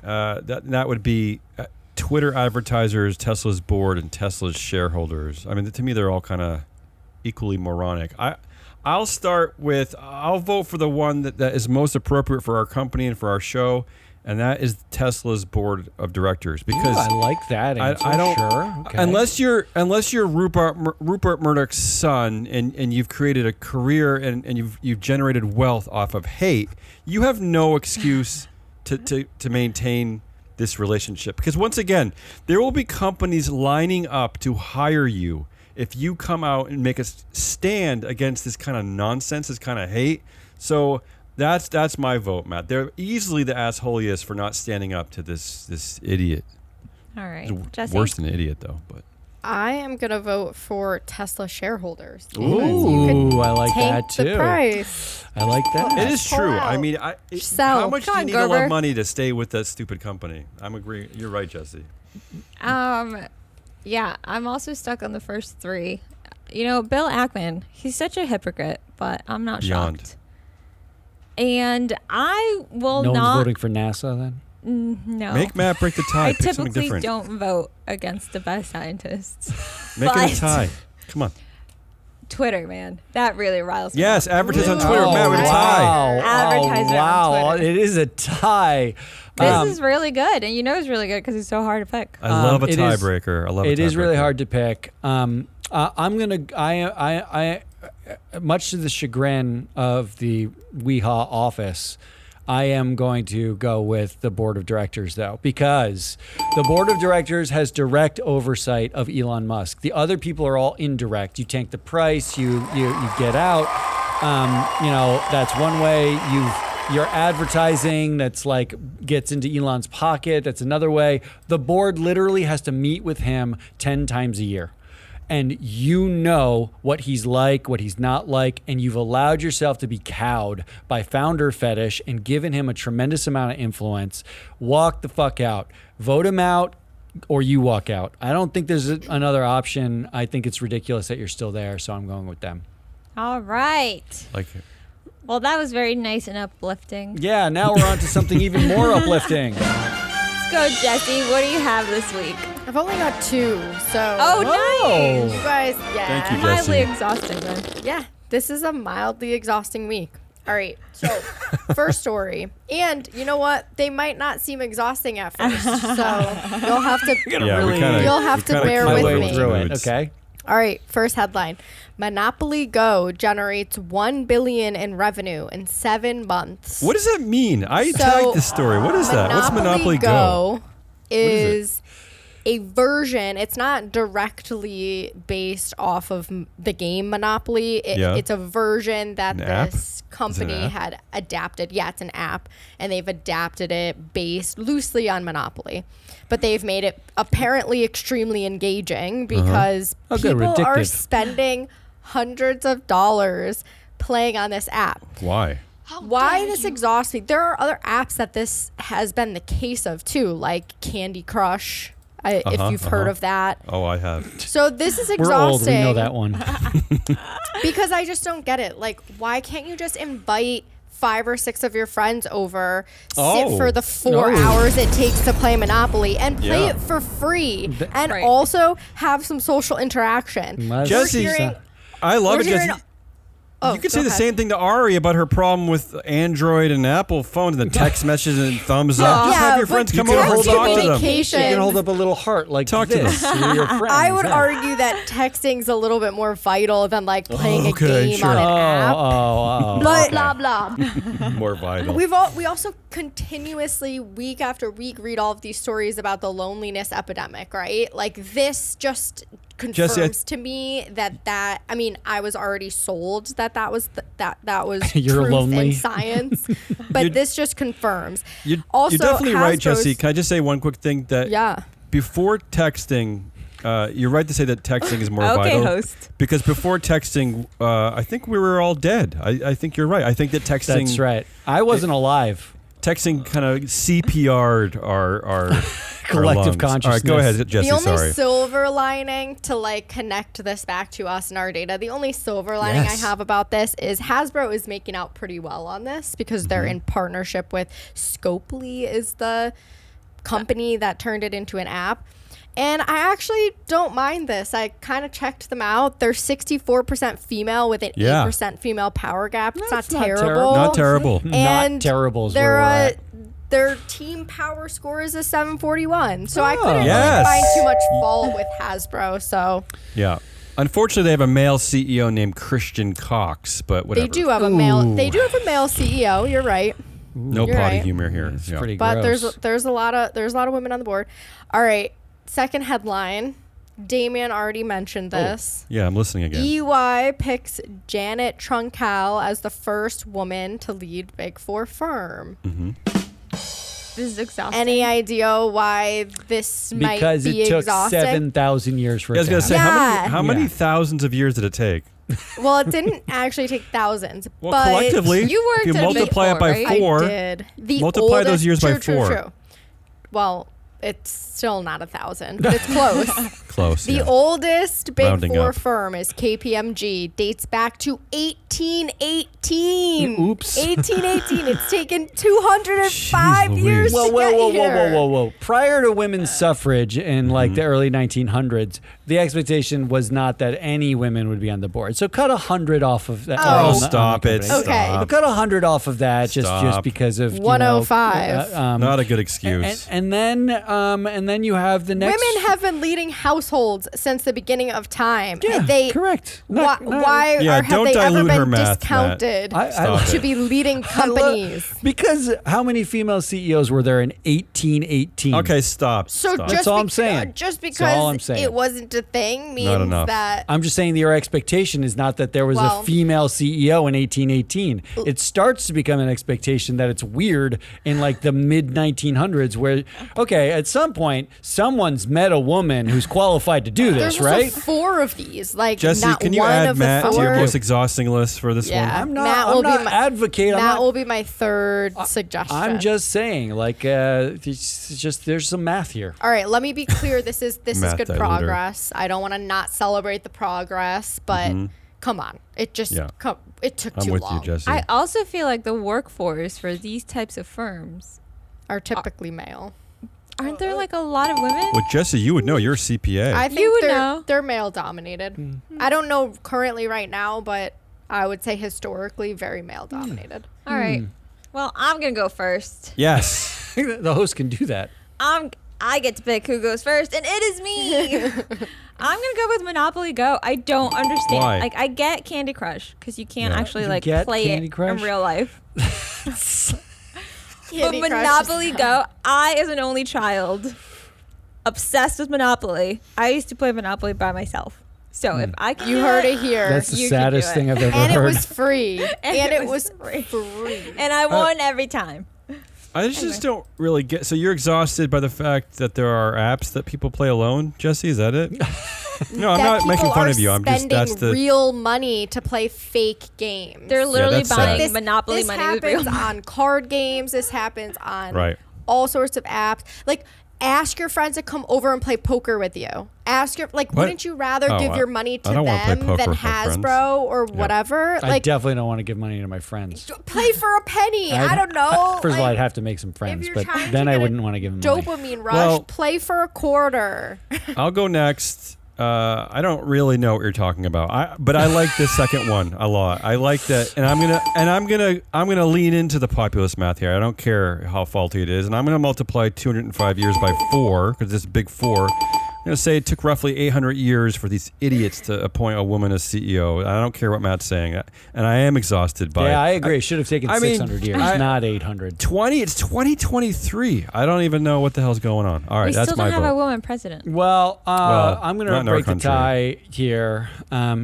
That would be Twitter advertisers, Tesla's board, and Tesla's shareholders. I mean, to me, they're all kind of equally moronic. I'll vote for the one that is most appropriate for our company and for our show, and that is Tesla's board of directors. Because I like that answer. I don't. Sure. Okay. Unless you're Rupert Murdoch's son and you've created a career and you've generated wealth off of hate, you have no excuse to maintain this relationship. Because once again, there will be companies lining up to hire you if you come out and make a stand against this kind of nonsense, this kind of hate. So that's my vote, Matt. They're easily the assholiest for not standing up to this idiot. All right, He's Jesse. worse than an idiot, though. But I am gonna vote for Tesla shareholders. Ooh, I like Tank that too. the price. I like that. it is pull true. out. I mean, Sell. how much Come do you on, need to love Gerber. money to stay with that stupid company? I'm agreeing. You're right, Jesse. Yeah, I'm also stuck on the first three. Bill Ackman, he's such a hypocrite, but I'm not Beyond. shocked. And I will No not. one's voting for NASA then? No. Make Matt break the tie. I Pick something typically different. don't vote against the best scientists. Make it but a tie. Come on. Twitter, man. That really riles me. Yes, up. advertise on Twitter. Oh, Matt with a tie. wow. Advertise it on wow. Twitter. It is a tie. This is really good, and it's really good because it's so hard to pick. I love a it is- tiebreaker. I love a tiebreaker. It is really hard to pick. I'm gonna. I much to the chagrin of the WeHa office, I am going to go with the board of directors though, because the board of directors has direct oversight of Elon Musk. The other people are all indirect. You tank the price. You get out. That's one way. Your advertising that's like gets into Elon's pocket. That's another way. The board literally has to meet with him 10 times a year. And you know what he's like, what he's not like, and you've allowed yourself to be cowed by founder fetish and given him a tremendous amount of influence. Walk the fuck out. Vote him out, or you walk out. I don't think there's another option. I think it's ridiculous that you're still there, so I'm going with them. All right. Like it. Well, that was very nice and uplifting. Yeah, now we're on to something even more uplifting. Let's go, Jesse. What do you have this week? I've only got 2, so. Oh, Oh. nice. You guys, yeah. Thank you, Mildly Jesse. exhausting then. Yeah, this is a mildly exhausting week. All right, so first story. And you know what? They might not seem exhausting at first, so you'll have to Yeah, we kinda, You'll have we to kinda bear covered with those me. Through it, moods. okay? All right, first headline. Monopoly Go generates $1 billion in revenue in 7 months. What does that mean? I So, tagged this story. What is that? What's Monopoly Go? Is a version. It's not directly based off of the game Monopoly. It's a version that An app? this company app? had adapted. Yeah, it's an app, and they've adapted it based loosely on Monopoly. But they've made it apparently extremely engaging because Oh, good, people are addictive. spending hundreds of dollars playing on this app. Why? Why this exhausts me? There are other apps that this has been the case of too, like Candy Crush. If you've heard of that. Oh, I have. So this is We're old. exhausting. We know that one. Because I just don't get it. Like, why can't you just invite 5 or 6 of your friends over, Oh. sit for the 4 No. hours it takes to play Monopoly, and play Yeah. it for free, and Right. also have some social interaction? Must- Jesse, We're hearing- I love we're it, Jesse. hearing- Oh, You could go say the ahead. same thing to Ari about her problem with Android and Apple phones and the text messages and thumbs up. Just Yeah, have your but friends you come can over and hold talk up to them. communication. You can hold up a little heart like Talk to this to your friends. I would yeah. argue that texting's a little bit more vital than like playing Okay, a game sure. on an app. Oh, But okay. blah blah. More vital. We also continuously week after week read all of these stories about the loneliness epidemic, right? Like this just confirms Jesse, to me that I mean I was already sold that was that was You're truth lonely. and science, but this just confirms. You're Also, definitely right, Hasbro's- Jesse. Can I just say one quick thing? That Yeah. before texting, you're right to say that texting is more Okay, vital. host. Because before texting, I think we were all dead. I think you're right. I think that texting, That's right. I wasn't alive. texting kind of CPR'd our Collective lungs. All right, go consciousness. ahead, Jesse. The only Sorry. silver lining to like connect this back to us and our data, the only silver lining Yes. I have about this is Hasbro is making out pretty well on this because they're in partnership with Scopely is the company that turned it into an app. And I actually don't mind this. I kind of checked them out. They're 64% female with an Yeah. 8% female power gap. It's That's not not terrible. terrible. Not terrible. And Not terrible is where their, we're at. their team power score is a 741. So I Oh. couldn't Yes. really find too much fault with Hasbro. So Yeah. Unfortunately, they have a male CEO named Christian Cox, but whatever. they do have a male. They do have a male CEO. You're right. No You're potty right. humor here. It's Yeah. pretty But gross. there's a lot of women on the board. All right. Second headline. Damien already mentioned this. Yeah, I'm listening again. EY picks Janet Trunkel as the first woman to lead Big Four firm. This is exhausting. Any idea why this because might be it took exhausting? 7,000 years for I it was to gonna say happen. how many Yeah. thousands of years did it take? Well, it didn't actually take thousands. Well, but collectively, You worked if you at Big multiply it Four, by right? I 4. did. The Multiply those oldest- years by true, 4. True. Well, it's still not 1,000, but it's close. Close. The yeah. oldest Big Rounding Four up. firm is KPMG. Dates back to 1818. Oops. 1818. It's taken 205 Jeez years Louise. to get here. Whoa. Prior to women's suffrage in like the early 1900s, the expectation was not that any women would be on the board. So cut 100 off of that. Oh, on the stop it. company. Okay. Stop. But cut 100 off of that just Stop. because of 105. Not a good excuse. and then you have the next. Women have been leading households since the beginning of time. Yeah, They, correct. Why Yeah, have don't they ever dilute her been math, discounted Matt. Stop to it. be leading companies? Because how many female CEOs were there in 1818? Okay, stop. So stop. just That's all I'm saying. Just That's all I'm because saying. it wasn't a thing means Not enough. that I'm just saying your expectation is not that there was Well- a female CEO in 1818. It starts to become an expectation that it's weird in like the mid 1900s where, okay, at some point, someone's met a woman who's qualified to do there's this, also right? 4 of these. Like Jesse, not can you one add of Matt the to 4. your most exhausting list for this Yeah. one? I'm not, Matt I'm will be not my- advocating. That will be my third suggestion. I'm just saying, like, it's just there's some math here. All right, let me be clear. This is Math good diluter. progress. I don't want to not celebrate the progress, but come on, it just Yeah. it took I'm too with long. you, Jesse. I also feel like the workforce for these types of firms, Are typically male. aren't there like a lot of women? Well, Jesse, you would know. You're a CPA. I You think would they're know. they're male dominated. I don't know currently right now, but I would say historically very male dominated. All right. Well, I'm gonna go first. yes. The host can do that. I get to pick who goes first, and it is me. I'm gonna go with Monopoly Go. I don't understand. Why? Like, I get Candy Crush because you can't Yeah. actually You like get play Candy it Crush? in real life. Candy But Crush Monopoly is- Go, I as an only child, obsessed with Monopoly. I used to play Monopoly by myself. So if I can, You do heard it here. That's the you can saddest do it. thing I've ever And it heard. was free. And it was free. free. and I won every time. I just don't really get. So you're exhausted by the fact that there are apps that people play alone, Jesse? Is that it? No, I'm That not making people fun are of you. I'm just spending that's the. real money to play fake games. They're literally that's sad. buying This- Monopoly this money with real happens money. on card games. This happens on Right. all sorts of apps. Like, ask your friends to come over and play poker with you. Ask your What? wouldn't you rather Oh, give I- your money to I don't wanna play them poker than with my friends. Hasbro or whatever? I Like, definitely don't want to give money to my friends. play for a penny. I don't know. First of all, Like, I'd have to make some friends, you're but trying to then I get a wouldn't want to give them money. dopamine rush. Well- Play for a quarter. I'll go next. I don't really know what you're talking about. But I like the second one a lot. I like that, and I'm gonna lean into the populist math here. I don't care how faulty it is, and I'm gonna multiply 205 years by 4 because it's a big 4. I'm gonna say it took roughly 800 years for these idiots to appoint a woman as CEO. I don't care what Matt's saying, and I am exhausted by. Yeah, I agree. It should have taken I mean, 600 years, I- not 800. 20. It's 2023. I don't even know what the hell's going on. All right, We that's still my don't have a vote. woman president. Well, Well, I'm going not to in our break the country. tie here,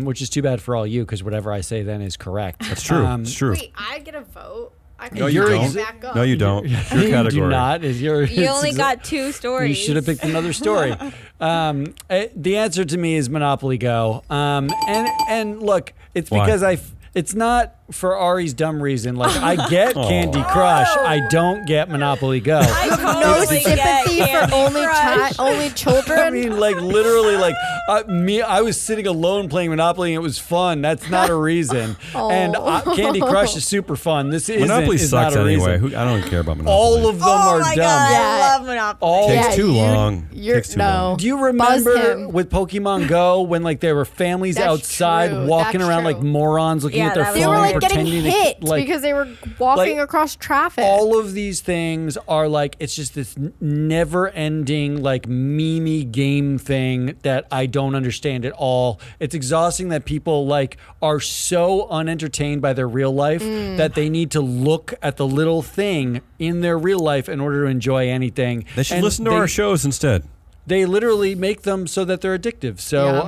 which is too bad for all you because whatever I say then is correct. That's true. It's true. Wait, I get a vote. I can No, you turn don't. it back up. No, you don't. It's your You category. do not. Is your, You it's only exa- got 2 stories. You should have picked another story. The answer to me is Monopoly Go. And look, it's Why? because it's not for Ari's dumb reason. Like I get Candy Crush, I don't get Monopoly Go. I No totally get sympathy for Candy only Crush. only children. I mean, like literally, like I was sitting alone playing Monopoly and it was fun. That's not a reason. And Candy Crush is super fun. This Monopoly is sucks not a anyway. reason. I don't care about Monopoly. All of them Oh are my dumb. god, Yeah. I love Monopoly. All Takes too long. You're, Takes too no. long. Do you Buzz remember him. with Pokemon Go when like there were families That's outside true. walking That's around true. like morons looking Yeah, at their that phone, was They were like getting pretending to, hit like, because they were walking like, across traffic. all of these things are like it's just this never-ending like meme game thing that I don't understand at all. It's exhausting that people like are so unentertained by their real life that they need to look at the little thing in their real life in order to enjoy anything. They should And listen to our shows instead. They literally make them so that they're addictive. So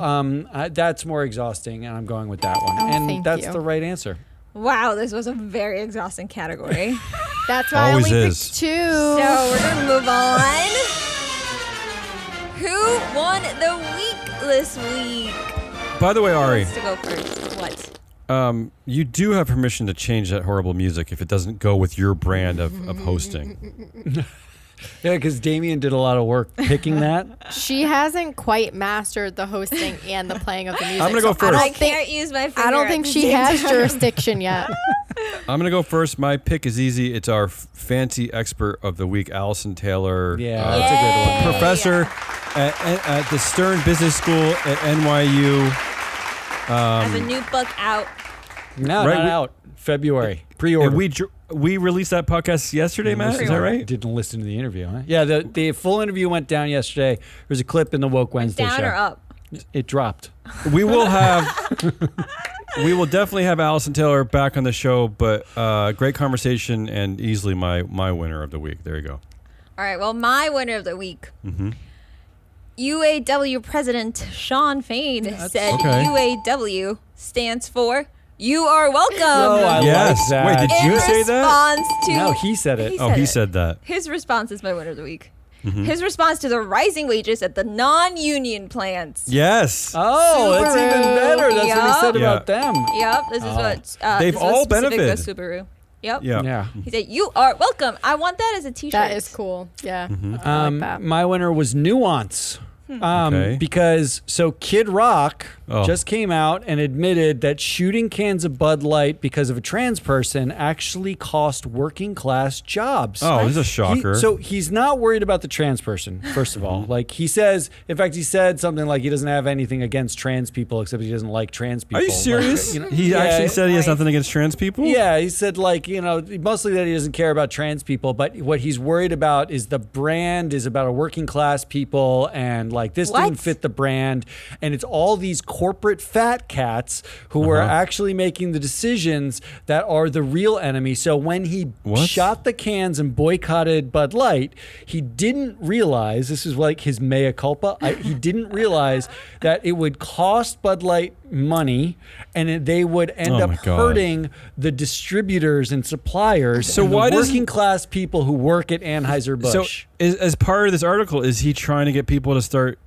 Yeah. that's more exhausting, and I'm going with that one. Oh, and thank that's you. the right answer. Wow, this was a very exhausting category. That's why Always I only is. picked 2. So we're gonna move on. Who won the week this week? By the way, Ari, Who wants to go first? What? you do have permission to change that horrible music if it doesn't go with your brand of hosting. Yeah, because Damien did a lot of work picking that. She hasn't quite mastered the hosting and the playing of the music. I'm gonna go so first. I can't use my finger. I don't at think the she same has time. jurisdiction yet. I'm going to go first. My pick is easy. It's our fancy expert of the week, Allison Taylor. Yeah, that's a good one. Professor at the Stern Business School at NYU. I have a new book out. No, Right, not we- out. February. And Pre-order. we released that podcast yesterday, Matt. Is that right? Didn't listen to the interview, huh? Yeah, the full interview went down yesterday. There's a clip in the Woke Wednesday Down show. or up? It dropped. We will definitely have Allison Taylor back on the show, but great conversation and easily my winner of the week. There you go. All right. Well, my winner of the week. Mm-hmm. UAW President Sean Fain said okay. UAW stands for "You Are Welcome." Oh, I Yes. like that. Wait, did in you say that? response to No, he said it. He said that. His response is my winner of the week. Mm-hmm. His response to the rising wages at the non-union plants. Yes. Oh, that's even Subaru. better. That's what he said Yeah. about them. Yep, this is what They've this was all specific benefited. to Subaru. Yep. Yeah. Yeah. He said, "You are welcome." I want that as a T-shirt. That is cool. Yeah. Mm-hmm. I like that. My winner was Nuance. Okay. Because Kid Rock Oh. just came out and admitted that shooting cans of Bud Light because of a trans person actually cost working class jobs. Oh, this is a shocker. He's not worried about the trans person, first of all. Like he says, in fact, he said something like he doesn't have anything against trans people except he doesn't like trans people. Are you Like, serious? you know, He yeah, actually said he has nothing against trans people? Yeah, he said mostly that he doesn't care about trans people, but what he's worried about is the brand is about a working class people and like this What? didn't fit the brand, and it's all these corporate fat cats who are actually making the decisions that are the real enemy. So when he What? shot the cans and boycotted Bud Light, he didn't realize, this is like his mea culpa, he didn't realize that it would cost Bud Light money and they would end Oh up my God. hurting the distributors and suppliers. So and why the does- working class people who work at Anheuser-Busch. So, as part of this article, is he trying to get people to start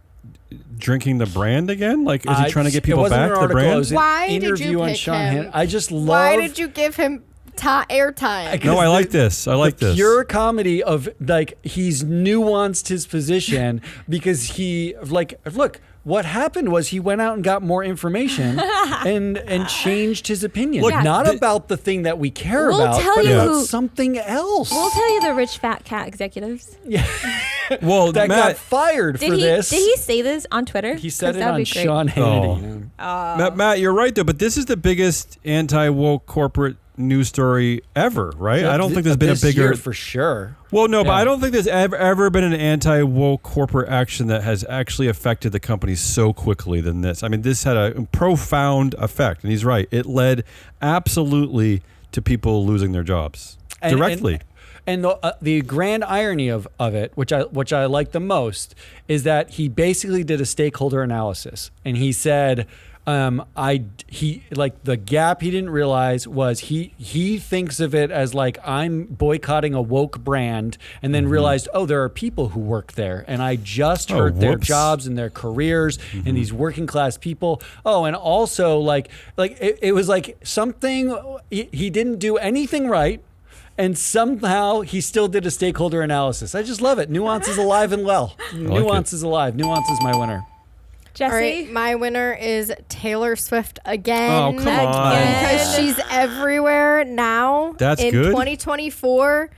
drinking the brand again? Like, is he trying to get people it wasn't back an the article, it brand? was an Why did you interview on pick Sean him? Hannity. I just love Why did you give him airtime? No, I like this. I like the this. pure comedy of like he's nuanced his position because he look. What happened was he went out and got more information and changed his opinion. Look, not the- about the thing that we care We'll about, tell but you about who- something else. We'll tell you the rich fat cat executives. Well, that got Matt, fired Did for he? this. Did he say this on Twitter? He said 'Cause it that'd on be great. Sean Hannity. Matt, you're right though. But this is the biggest anti-woke corporate news story ever, right? I don't think there's been a This bigger. year for sure. Well, no, but Yeah. I don't think there's ever been an anti-woke corporate action that has actually affected the company so quickly than this. I mean, this had a profound effect, and he's right. It led absolutely to people losing their jobs directly. And the grand irony of it, which I like the most, is that he basically did a stakeholder analysis, and he said, the gap he didn't realize was he thinks of it as like I'm boycotting a woke brand, and then realized, oh, there are people who work there, and I just hurt their whoops. jobs and their careers and these working class people. Oh, and also it was like something he didn't do anything right. And somehow he still did a stakeholder analysis. I just love it. Nuance is alive and well. Nuance is alive. Nuance is my winner. Jesse. All right, my winner is Taylor Swift again. Oh, come on. Because she's everywhere now. That's in good. 2024,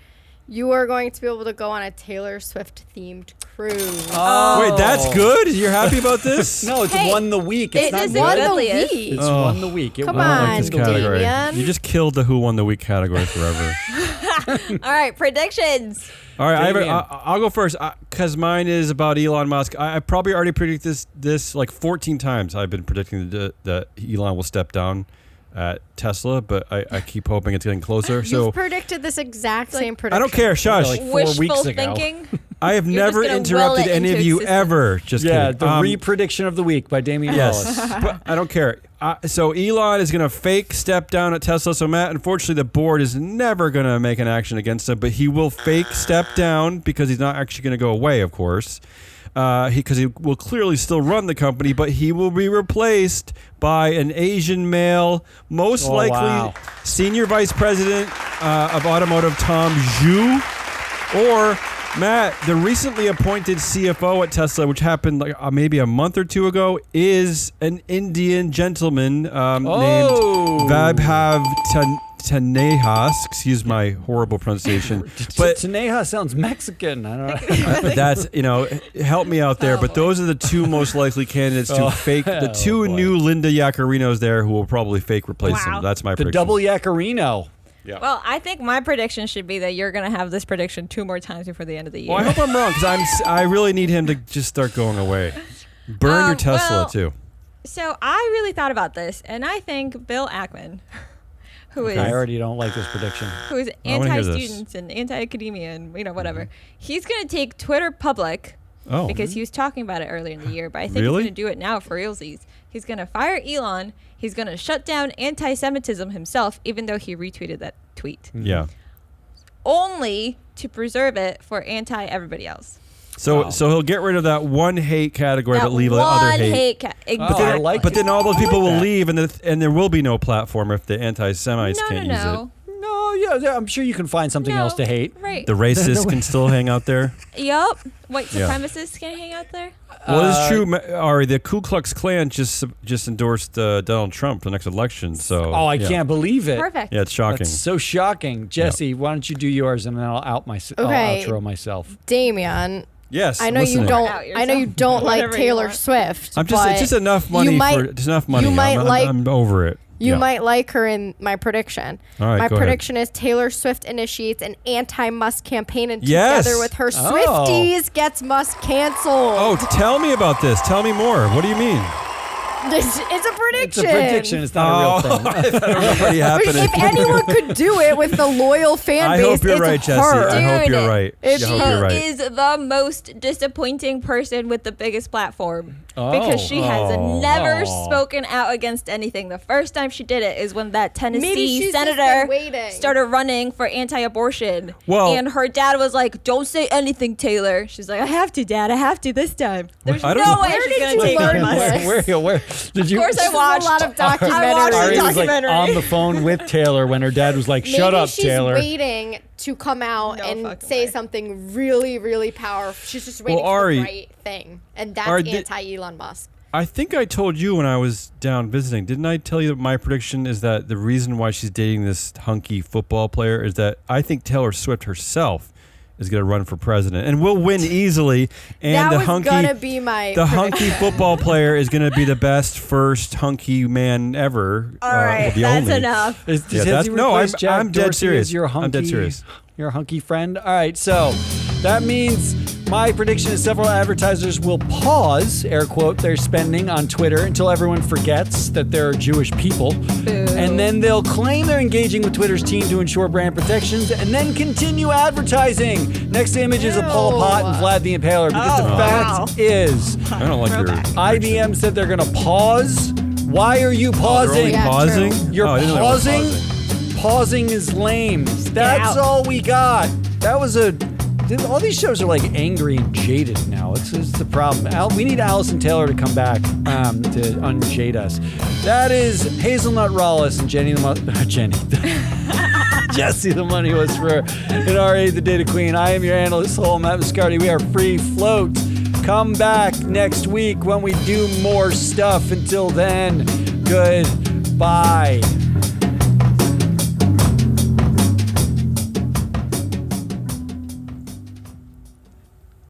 you are going to be able to go on a Taylor Swift themed cruise. Wait, that's good? You're happy about this? No, it's Hey, won the week. It's it not is good. Won the Deadliest. week. It's won the week. It Come won I don't on, like this the week. category. Damien. You just killed the Who Won the Week category forever. All right, predictions. All right, Damien. I'll go first because mine is about Elon Musk. I probably already predicted this like 14 times. I've been predicting that Elon will step down at Tesla, but I keep hoping it's getting closer. So You've predicted this exact same prediction. I don't care. Shush. Like 4 Wishful weeks ago. thinking. I have You're never just gonna will interrupted it any into of you existence. ever. Just Yeah, kidding. the re-prediction of the week by Damien Yes, Wallace. but I don't care. So Elon is going to fake step down at Tesla. So Matt, unfortunately, the board is never going to make an action against him, but he will fake step down because he's not actually going to go away, of course. Because he will clearly still run the company, but he will be replaced by an Asian male, most likely wow. senior vice president of automotive Tom Zhu, or Matt, the recently appointed CFO at Tesla, which happened like maybe a month or two ago, is an Indian gentleman named Vabhav Tanehas. Excuse my horrible pronunciation. But Taneja sounds Mexican. I don't know. that's, help me out there. But those are the two most likely candidates to fake. The two new Linda Yaccarinos there who will probably fake replace him. That's my The prediction. double Yaccarino. Yeah. Well, I think my prediction should be that you're going to have this prediction 2 more times before the end of the year. Well, I hope I'm wrong because I really need him to just start going away. Burn your Tesla too. So I really thought about this, and I think Bill Ackman, who is I already don't like this prediction. who is I wanna hear this. anti-students and anti-academia and whatever, he's going to take Twitter public because he was talking about it earlier in the year, but I think Really? he's going to do it now for realsies. He's going to fire Elon. He's going to shut down anti-Semitism himself, even though he retweeted that tweet. Yeah. Only to preserve it for anti-everybody else. So he'll get rid of that one hate category, but leave the other hate. Exactly. I like But it. then all those people will leave, and there will be no platform if the anti-Semites can't use it. No, yeah, I'm sure you can find something else to hate. Right. The racists can still hang out there. Yup. White Yeah. supremacists can hang out there. Well, it's true, Ari. The Ku Klux Klan just endorsed Donald Trump for the next election. So I can't believe it. Perfect. Yeah, it's shocking. That's so shocking. Jesse, why don't you do yours and then I'll I'll outro myself. Damien, Yes, I know listening. you don't. Out I know you yourself. don't like Whatever you Taylor want. Swift. I'm just. It's just enough money it's enough money. You might I'm over it. You Yeah. might like her in my prediction. All right, my go ahead. prediction is Taylor Swift initiates an anti-Musk campaign and Yes. together with her Oh. Swifties gets Musk canceled. Oh, tell me about this. Tell me more. What do you mean? It's a prediction. It's a prediction. It's not a real thing. Already happening. If anyone could do it with the loyal fan I base, hope you're it's right, Jesse. her. I hope Dude, you're right. it's I hope her. you're right. Is the most disappointing person with the biggest platform because she has never spoken out against anything. The first time she did it is when that Maybe Tennessee she's just senator been waiting. started running for anti-abortion. Well- and her dad was like, "Don't say anything, Taylor." She's like, "I have to, Dad. I have to this time." There's I no don't know. way Where she's did gonna you take learn on this? Musk. Where did you? Of course, I This is watched a lot of I watched documentaries. Ari was like documentary. on the phone with Taylor when her dad was like, "Shut Maybe up, she's Taylor." waiting to come out No and fucking say way. something really, really powerful. She's just waiting for Ari- the right thing, and that's Ari, anti-Elon Musk. I think I told you when I was down visiting. Didn't I tell you that my prediction is that the reason why she's dating this hunky football player is that I think Taylor Swift herself is going to run for president and will win easily. And That the was hunky, gonna be my the prediction. hunky football player is going to be the best first hunky man ever. All right, the that's only. enough. Does Yeah, Jesse that's- no, replace I'm- Jack I'm dead Dorsey serious. as your hunky, I'm dead serious. Your hunky friend. All right, so that means my prediction is several advertisers will pause, air quote, their spending on Twitter until everyone forgets that there are Jewish people. And then they'll claim they're engaging with Twitter's team to ensure brand protections and then continue advertising. Next image is of Paul Pot and Vlad the Impaler because the fact is I don't like your IBM said they're going to pause. Why are you They're pausing? only Yeah, pausing. true. You're Oh, I didn't know they were pausing? pausing. Pausing is lame. That's out. all we got. That was all these shows are like angry and jaded now. It's the problem. We need Allison Taylor to come back to unjade us. That is Hazelnut Rawless and Jesse the Money Whisperer and Ari the Data Queen. I am your analyst, Matt Viscardi. We are free float. Come back next week when we do more stuff. Until then, goodbye.